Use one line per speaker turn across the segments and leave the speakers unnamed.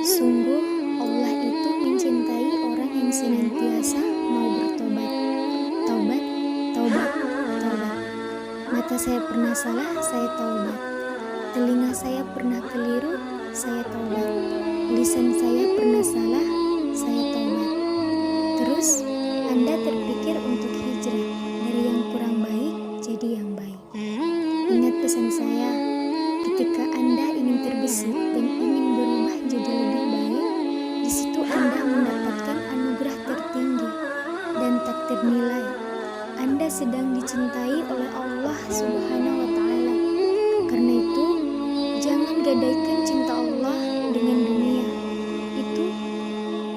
Sungguh Allah itu mencintai orang yang senantiasa mau bertobat. Taubat, taubat, taubat. Mata saya pernah salah, saya taubat. Telinga saya pernah keliru, saya taubat. Lisan saya pernah salah, saya taubat. Terus Anda terpikir untuk hijrah dari yang kurang baik jadi yang baik. Ingat pesan saya, ketika Anda ingin terbesit dan ingin berubah jadi lebih baik, di situ Anda mendapatkan anugerah tertinggi dan tak ternilai. Anda sedang dicintai oleh Allah Subhanahu wa Ta'ala. Karena itu, jangan gadaikan cinta Allah dengan dunia. Itu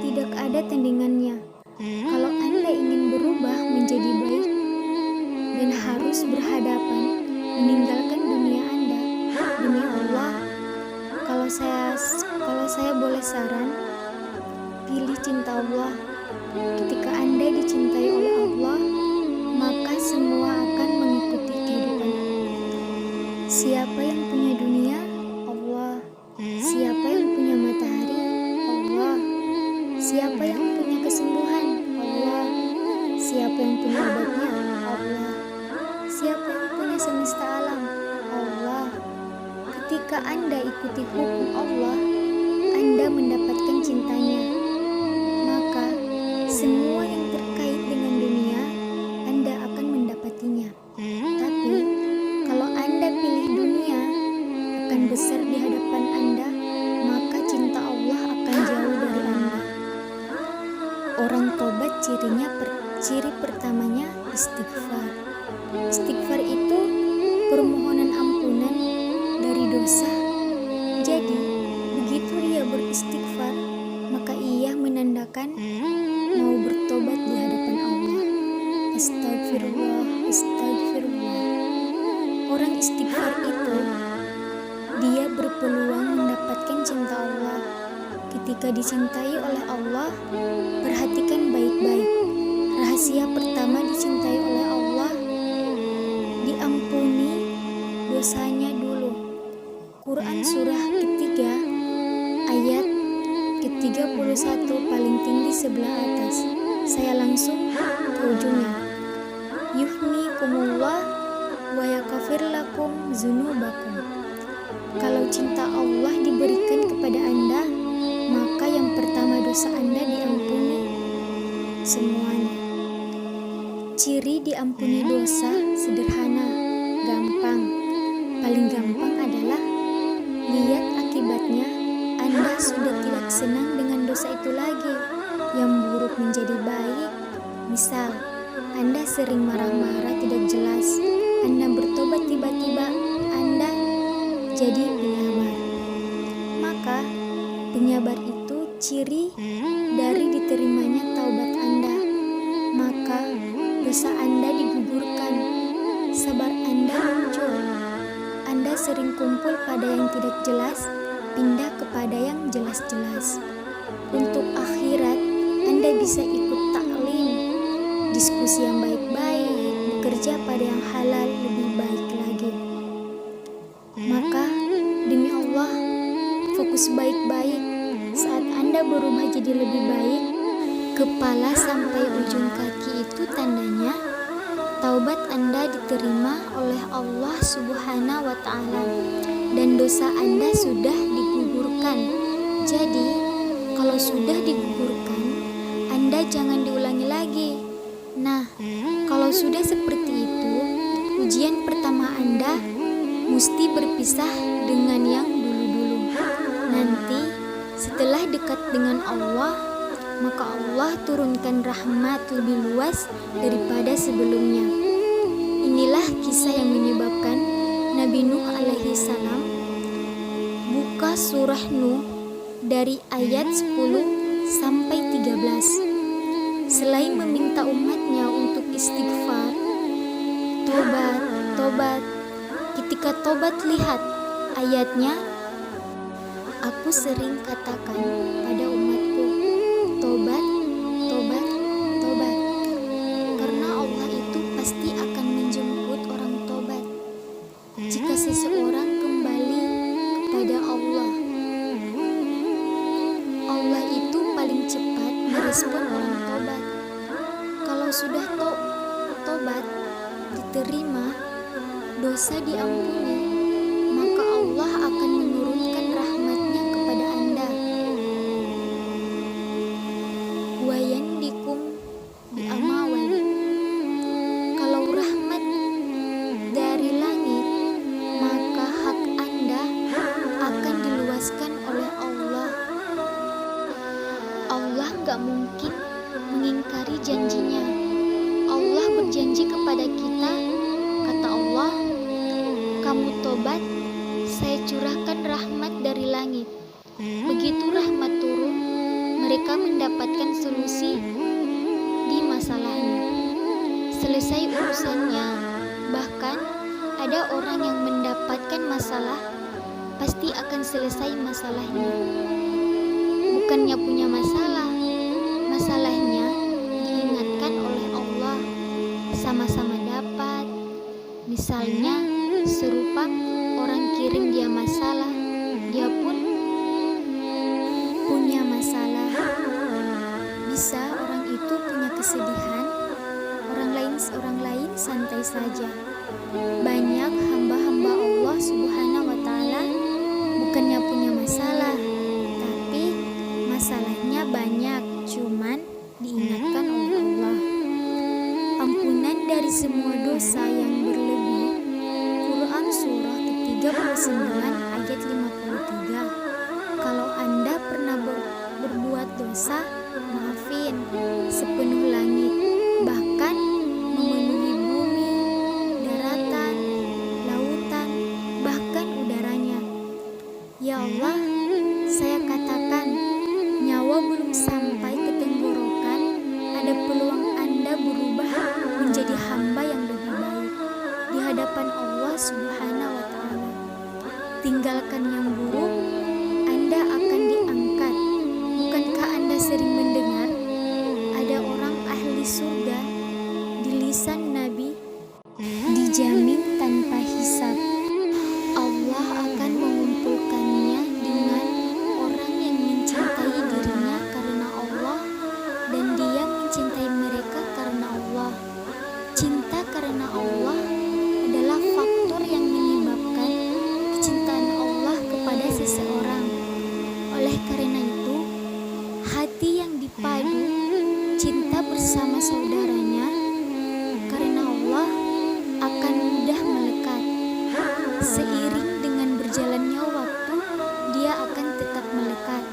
tidak ada tandingannya. Kalau Anda ingin berubah menjadi baik dan harus berhadapan meninggalkan dunia Anda, demi Allah, kalau saya boleh saran, pilih cinta Allah. Ketika Anda dicintai oleh Allah, maka semua akan mengikuti kehidupan. Siapa yang punya dunia? Allah. Siapa yang punya matahari? Allah. Siapa yang punya kesembuhan? Allah. Siapa yang punya obatnya? Allah. Siapa yang punya semesta alam? Allah. Ketika Anda ikuti hukum Allah, Anda mendapatkan cintanya. Maka semua yang terkait dengan dunia, Anda akan mendapatinya. Tapi kalau Anda pilih dunia akan besar di hadapan Anda, maka cinta Allah akan jauh dari Anda. Orang tobat ciri pertamanya istighfar. Istighfar itu permohonan ampunan dari dosa. Jadi, begitu ia beristighfar, maka ia menandakan mau bertobat di hadapan Allah. Astagfirullah, astagfirullah. Orang istighfar itu, dia berpeluang mendapatkan cinta Allah. Ketika dicintai oleh Allah, perhatikan baik-baik. Rahasia pertama dicintai oleh Allah, diampuni dosanya dulu. Quran surah ketiga, ayat ke-31 paling tinggi sebelah atas. Saya langsung ke ujungnya. Yuhnikumullah wa yakafir lakum zunubakum. Kalau cinta Allah diberikan kepada Anda, maka yang pertama dosa Anda diampuni semuanya. Ciri diampuni dosa sederhana, gampang. Paling gampang adalah lihat akibatnya. Anda sudah tidak senang dengan dosa itu lagi. Yang buruk menjadi baik. Misal, Anda sering marah-marah tidak jelas. Anda bertobat tiba-tiba, Anda jadi penyabar. Maka, penyabar itu ciri dari diterimanya taubat Anda. Maka, dosa Anda digugurkan, sabar Anda muncul. Anda sering kumpul pada yang tidak jelas, pindah kepada yang jelas-jelas. Untuk akhirat, Anda bisa ikut taklim, diskusi yang baik-baik, bekerja pada yang halal lebih baik lagi. Maka, demi Allah, fokus baik-baik. Saat Anda berubah jadi lebih baik, kepala sampai ujung kaki itu tandanya taubat Anda diterima oleh Allah Subhanahu wa Ta'ala dan dosa Anda sudah digugurkan. Jadi, kalau sudah digugurkan, Anda jangan diulangi lagi. Nah, kalau sudah seperti itu, ujian pertama Anda mesti berpisah dengan yang dulu-dulu. Nanti, setelah dekat dengan Allah, maka Allah turunkan rahmat lebih luas daripada sebelumnya. Inilah kisah yang menyebabkan Nabi Nuh alaihi salam buka surah Nuh dari ayat 10 sampai 13. Selain meminta umatnya untuk istighfar, tobat, tobat. Ketika tobat, lihat ayatnya. Aku sering katakan pada umatku, tobat, tobat, tobat. Karena Allah itu pasti akan menjemput orang tobat jika seseorang kembali kepada Allah. Allah itu paling cepat merespon orang tobat. Kalau sudah tobat diterima, dosa diampuni, maka Allah akan menurunkan rahmat-Nya kepada Anda. Wa yandikum bi amawal. Kalau rahmat dari langit, maka hak Anda akan diluaskan oleh Allah. Allah gak mungkin mengingkari janjinya. Allah berjanji kepada kita, kata Allah, kamu tobat, saya curahkan rahmat dari langit. Begitu rahmat turun, mereka mendapatkan solusi di masalahnya. Selesai urusannya. Bahkan ada orang yang mendapatkan masalah, pasti akan selesai masalahnya. Bukannya punya masalah, masalahnya diingatkan oleh Allah, sama-sama dapat. Misalnya serupa orang kirim dia masalah, dia pun punya masalah. Bisa orang itu punya kesedihan, orang lain santai saja. Banyak hamba-hamba Allah Subhanahu wa Ta'ala bukannya punya masalah, tapi masalahnya banyak, cuman diingatkan oleh Allah. Ampunan dari semua dosa yang berlebih. Quran surah ke-39 ayat 53. Kalau Anda pernah berbuat dosa, maafin sepenuh langit, bahkan memenuhi bumi, daratan, lautan, bahkan udaranya. Ya Allah, saya katakan, nyawa belum sampai ke tenggorokan, ada peluang Anda berubah menjadi hamba yang lebih baik di hadapan Allah Subhanahu wa Ta'ala. Tinggalkan yang buruk, Anda akan diangkat. Bukankah Anda sering mendengar ada orang ahli surga di lisan Nabi dijamin tanpa hisab? Allah akan mengumpulkannya dengan orang yang mencintai dirinya karena Allah, dan dia mencintai mereka karena Allah. Cinta karena Allah adalah faktor yang menyebabkan kecintaan Allah kepada seseorang. Oleh karena itu, hati yang dipadu cinta bersama saudaranya karena Allah akan mudah melekat. Seiring dengan berjalannya waktu, dia akan tetap melekat.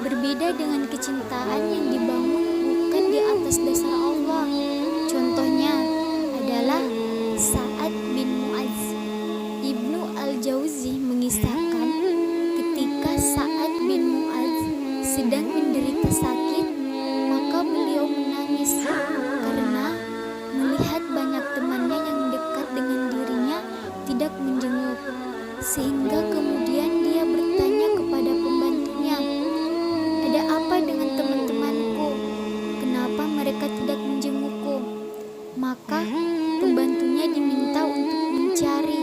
Berbeda dengan kecintaan yang dibangun bukan di atas dasar Allah. Contohnya adalah Sa'ad bin Mu'adz. Ibnu Al-Jauzi mengisahkan ketika Sa'ad bin Mu'adz sedang menderita sakit, maka beliau menangis karena melihat banyak temannya yang dekat dengan dirinya tidak menjenguk. Sehingga kemudian dia bertanya kepada pembantunya, ada apa dengan teman-temanku? Kenapa mereka tidak menjengukku? Maka pembantunya diminta untuk mencari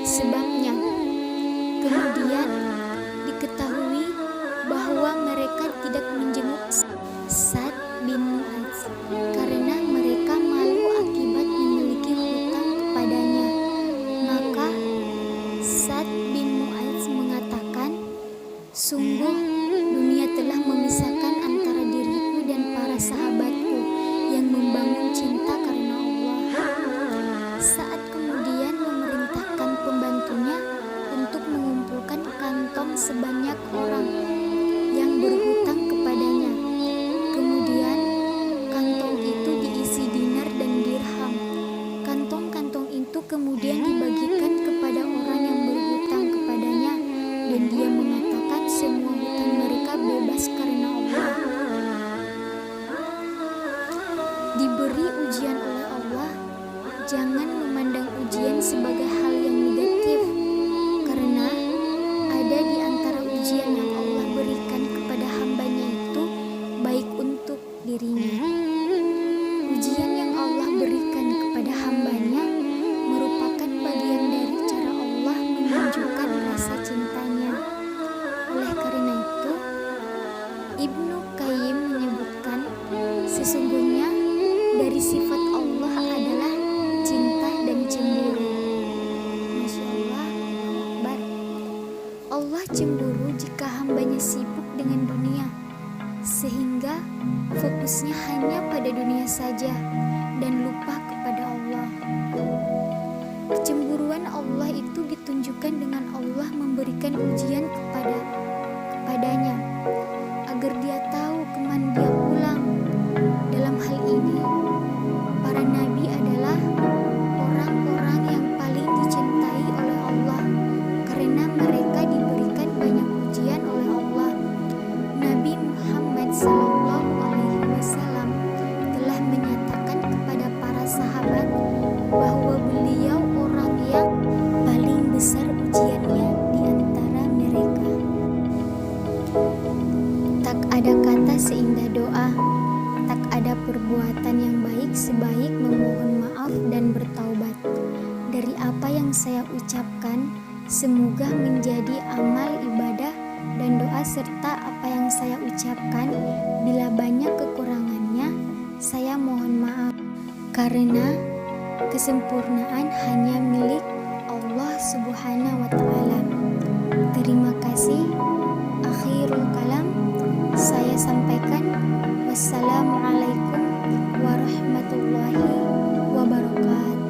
sebabnya. Kemudian diketahui bahwa mereka tidak menjenguk Sa'ad bin Mu'adz karena mereka malu akibat memiliki hutang kepadanya. Maka Sa'ad bin Mu'adz mengatakan, sungguh dunia telah memisahkan antara diriku dan para sahabatku yang membangun cinta karena Allah. Saat kemudian memerintahkan pembantunya untuk mengumpulkan kantong sebanyak orang yang berhutang kepadanya. Kemudian kantong itu diisi dinar dan dirham. Kantong-kantong itu kemudian dibagikan kepada orang yang berhutang kepadanya, dan dia mengatakan semua hutang mereka bebas karena Allah. Diberi ujian oleh Allah, jangan memandang ujian sebagai hal yang negatif, karena ada di antara ujian yang Allah berikan kepada hambanya itu baik untuk dirinya. Ujian yang Allah berikan kepada hambanya merupakan bagian dari cara Allah menunjukkan rasa cintanya. Oleh Sesungguhnya dari sifat Allah adalah cinta dan cemburu. Masya Allah, Akbar. Allah cemburu jika hambanya sibuk dengan dunia, sehingga fokusnya hanya pada dunia saja dan lupa kepada Allah. Kecemburuan Allah itu ditunjukkan dengan Allah memberikan ujian kepadanya agar dia tahu kemana dia pulang. Dalam hal ini, para nabi adalah orang-orang yang paling dicintai oleh Allah karena mereka diberikan banyak ujian oleh Allah. Nabi Muhammad SAW telah menyatakan kepada para sahabat bahwa beliau orang yang paling besar ujiannya di antara mereka. Tak ada kata seindah doa, tak ada perbuatan yang baik sebaik memohon maaf dan bertaubat. Dari apa yang saya ucapkan, semoga menjadi amal ibadah dan doa serta apa yang saya ucapkan. Bila banyak kekurangannya, saya mohon maaf. Karena kesempurnaan hanya milik Allah Subhanahu wa Ta'ala. Terima kasih. Akhirul kalam saya sampaikan. Wassalamualaikum warahmatullahi wabarakatuh.